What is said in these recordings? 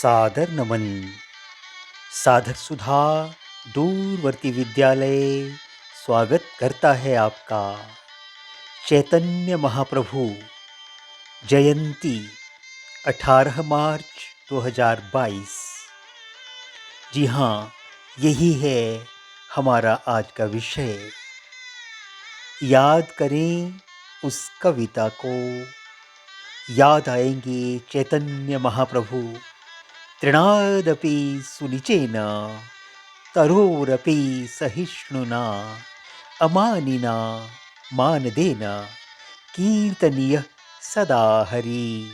सादर नमन। साधक सुधा दूरवर्ती विद्यालय स्वागत करता है आपका। चैतन्य महाप्रभु जयंती 18 मार्च 2022। जी हाँ, यही है हमारा आज का विषय। याद करें उस कविता को, याद आएंगे चैतन्य महाप्रभु। तृणादपि सुनिचेन तरोरपि सहिष्णुना अमानिना मानदेन कीर्तनीय सदा हरि।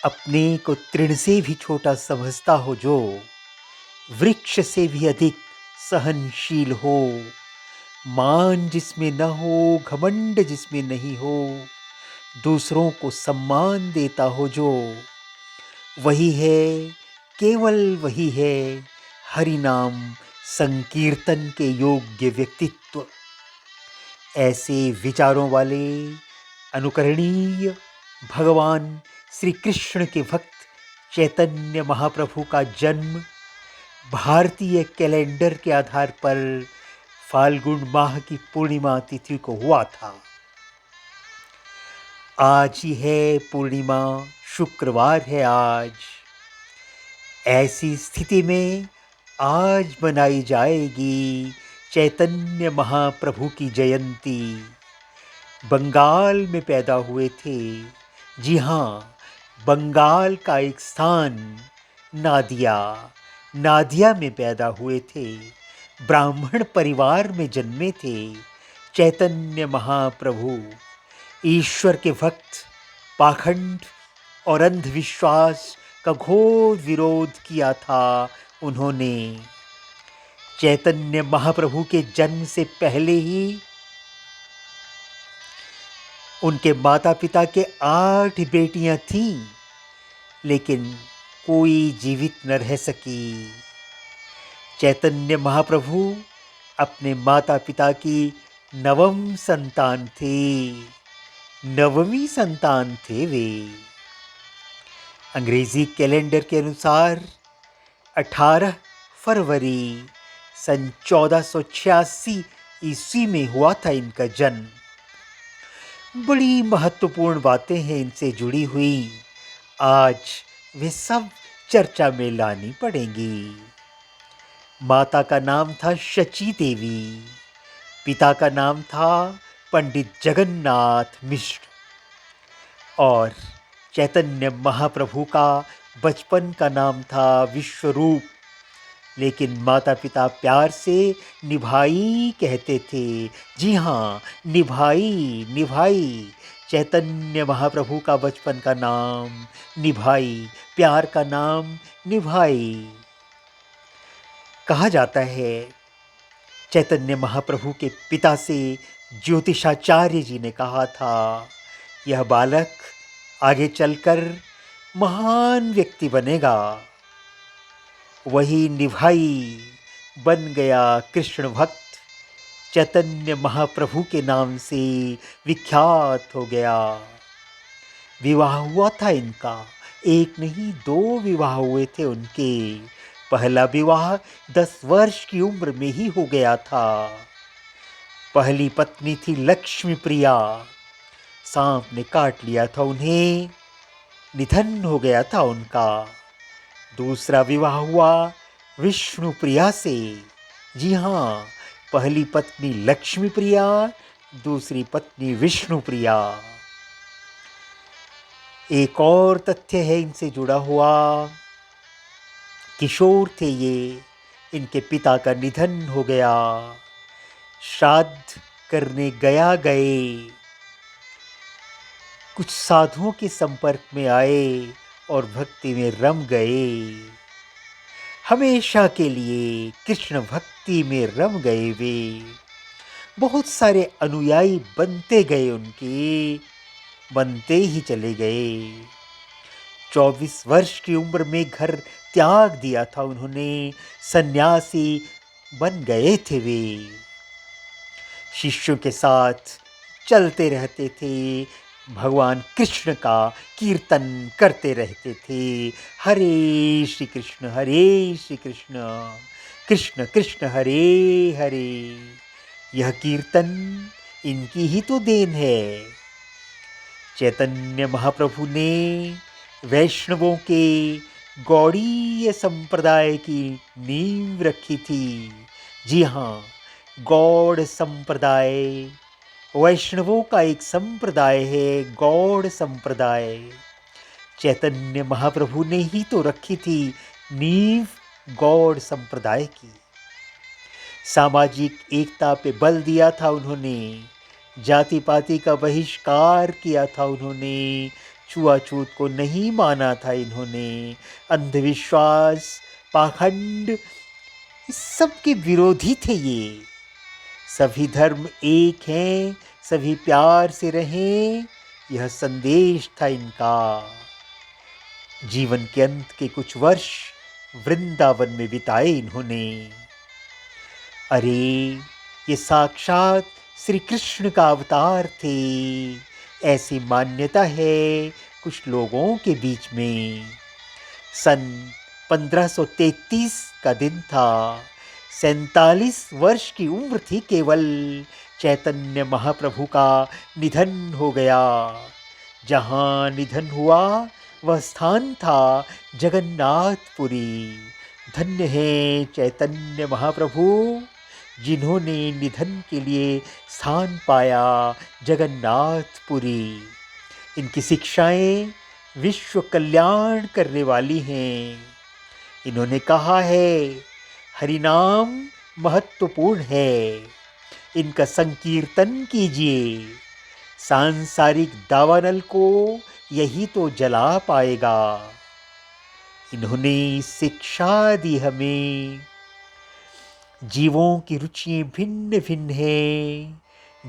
अपने को तृण से भी छोटा समझता हो जो, वृक्ष से भी अधिक सहनशील हो, मान जिसमें न हो घमंड जिसमें नहीं हो, दूसरों को सम्मान देता हो जो, वही है, केवल वही है हरि नाम संकीर्तन के योग्य व्यक्तित्व। ऐसे विचारों वाले अनुकरणीय भगवान श्री कृष्ण के भक्त चैतन्य महाप्रभु का जन्म भारतीय कैलेंडर के आधार पर फाल्गुन माह की पूर्णिमा तिथि को हुआ था। आज ही है पूर्णिमा, शुक्रवार है आज। ऐसी स्थिति में आज मनाई जाएगी चैतन्य महाप्रभु की जयंती। बंगाल में पैदा हुए थे। जी हाँ, बंगाल का एक स्थान नादिया में पैदा हुए थे। ब्राह्मण परिवार में जन्मे थे चैतन्य महाप्रभु। ईश्वर के भक्त, पाखंड और अंधविश्वास का घोर विरोध किया था उन्होंने। चैतन्य महाप्रभु के जन्म से पहले ही उनके माता पिता के 8 बेटियां थीं, लेकिन कोई जीवित न रह सकी। चैतन्य महाप्रभु अपने माता पिता की नवम संतान थे, नववीं संतान थे वे। अंग्रेजी कैलेंडर के अनुसार 18 फरवरी सन 1486 ईस्वी में हुआ था इनका जन्म। बड़ी महत्वपूर्ण बातें हैं इनसे जुड़ी हुई, आज वे सब चर्चा में लानी पड़ेंगी। माता का नाम था शची देवी, पिता का नाम था पंडित जगन्नाथ मिश्र, और चैतन्य महाप्रभु का बचपन का नाम था विश्वरूप, लेकिन माता पिता प्यार से निभाई कहते थे। जी हाँ, निभाई। चैतन्य महाप्रभु का बचपन का नाम निभाई, प्यार का नाम निभाई। कहा जाता है चैतन्य महाप्रभु के पिता से ज्योतिषाचार्य जी ने कहा था, यह बालक आगे चलकर महान व्यक्ति बनेगा। वही निभाई बन गया कृष्ण भक्त, चैतन्य महाप्रभु के नाम से विख्यात हो गया। विवाह हुआ था इनका, एक नहीं 2 विवाह हुए थे उनके। पहला विवाह 10 वर्ष की उम्र में ही हो गया था। पहली पत्नी थी लक्ष्मी प्रिया, सांप ने काट लिया था उन्हें, निधन हो गया था उनका। दूसरा विवाह हुआ विष्णु प्रिया से। जी हाँ, पहली पत्नी लक्ष्मी प्रिया, दूसरी पत्नी विष्णु प्रिया। एक और तथ्य है इनसे जुड़ा हुआ, किशोर थे ये, इनके पिता का निधन हो गया। श्राद्ध करने गए, कुछ साधुओं के संपर्क में आए और भक्ति में रम गए। हमेशा के लिए कृष्ण भक्ति में रम गए वे। बहुत सारे अनुयायी बनते गए उनके, बनते ही चले गए। 24 वर्ष की उम्र में घर त्याग दिया था उन्होंने, सन्यासी बन गए थे वे। शिष्यों के साथ चलते रहते थे, भगवान कृष्ण का कीर्तन करते रहते थे। हरे श्री कृष्ण, हरे श्री कृष्ण, कृष्ण कृष्ण, हरे हरे। यह कीर्तन इनकी ही तो देन है। चैतन्य महाप्रभु ने वैष्णवों के गौड़ीय संप्रदाय की नींव रखी थी। जी हाँ, गौड़ संप्रदाय वैष्णवों का एक संप्रदाय है, गौड़ संप्रदाय। चैतन्य महाप्रभु ने ही तो रखी थी नींव गौड़ संप्रदाय की। सामाजिक एकता पे बल दिया था उन्होंने, जाति पाति का बहिष्कार किया था उन्होंने, छुआछूत को नहीं माना था इन्होंने, अंधविश्वास, पाखंड, इस सब के विरोधी थे ये। सभी धर्म एक हैं, सभी प्यार से रहें, यह संदेश था इनका। जीवन के अंत के कुछ वर्ष वृंदावन में बिताए इन्होंने। अरे, ये साक्षात श्री कृष्ण का अवतार थे, ऐसी मान्यता है कुछ लोगों के बीच में। सन 1533 का दिन था। 47 वर्ष की उम्र थी केवल। चैतन्य महाप्रभु का निधन हो गया। जहाँ निधन हुआ वह स्थान था जगन्नाथपुरी। धन्य है चैतन्य महाप्रभु, जिन्होंने निधन के लिए स्थान पाया जगन्नाथपुरी। इनकी शिक्षाएं विश्व कल्याण करने वाली हैं। इन्होंने कहा है, हरिनाम महत्वपूर्ण है, इनका संकीर्तन कीजिए। सांसारिक दावानल को यही तो जला पाएगा। इन्होंने शिक्षा दी हमें। जीवों की रुचियाँ भिन्न भिन्न हैं।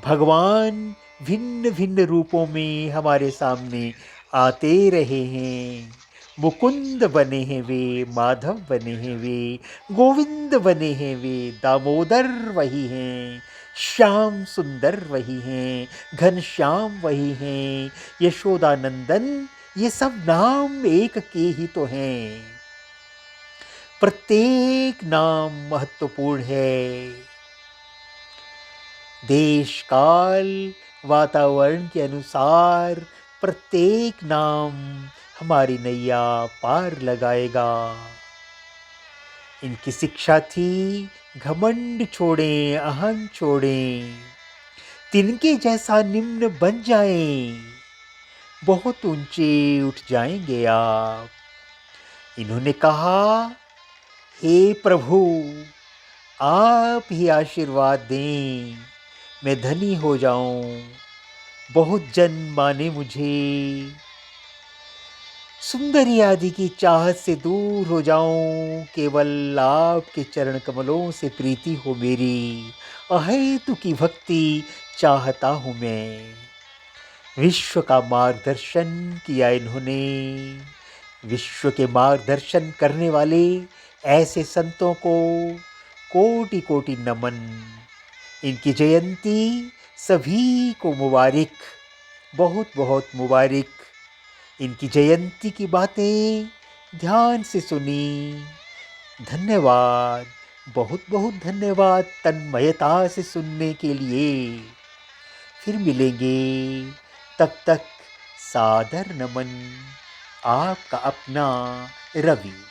भगवान भिन्न भिन्न रूपों में हमारे सामने आते रहे हैं। मुकुंद बने हैं वे, माधव बने हैं वे, गोविंद बने हैं वे, दामोदर वही हैं, श्याम सुंदर वही हैं, घनश्याम वही हैं, यशोदानंदन, ये सब नाम एक के ही तो हैं। प्रत्येक नाम महत्वपूर्ण है। देश काल वातावरण के अनुसार प्रत्येक नाम हमारी नैया पार लगाएगा। इनकी शिक्षा थी, घमंड छोड़ें, अहं छोड़ें, तिनके जैसा निम्न बन जाएं, बहुत ऊंचे उठ जाएंगे आप। इन्होंने कहा, हे प्रभु, आप ही आशीर्वाद दें, मैं धनी हो जाऊं, बहुत जन माने मुझे, सुंदरी आदि की चाहत से दूर हो जाऊं, केवल आपके चरण कमलों से प्रीति हो मेरी, अहेतु की भक्ति चाहता हूं मैं। विश्व का मार्गदर्शन किया इन्होंने। विश्व के मार्गदर्शन करने वाले ऐसे संतों को कोटि कोटि नमन। इनकी जयंती सभी को मुबारक, बहुत बहुत मुबारक। इनकी जयंती की बातें ध्यान से सुनी। धन्यवाद, बहुत बहुत धन्यवाद तन्मयता से सुनने के लिए। फिर मिलेंगे, तब तक सादर नमन। आपका अपना रवि।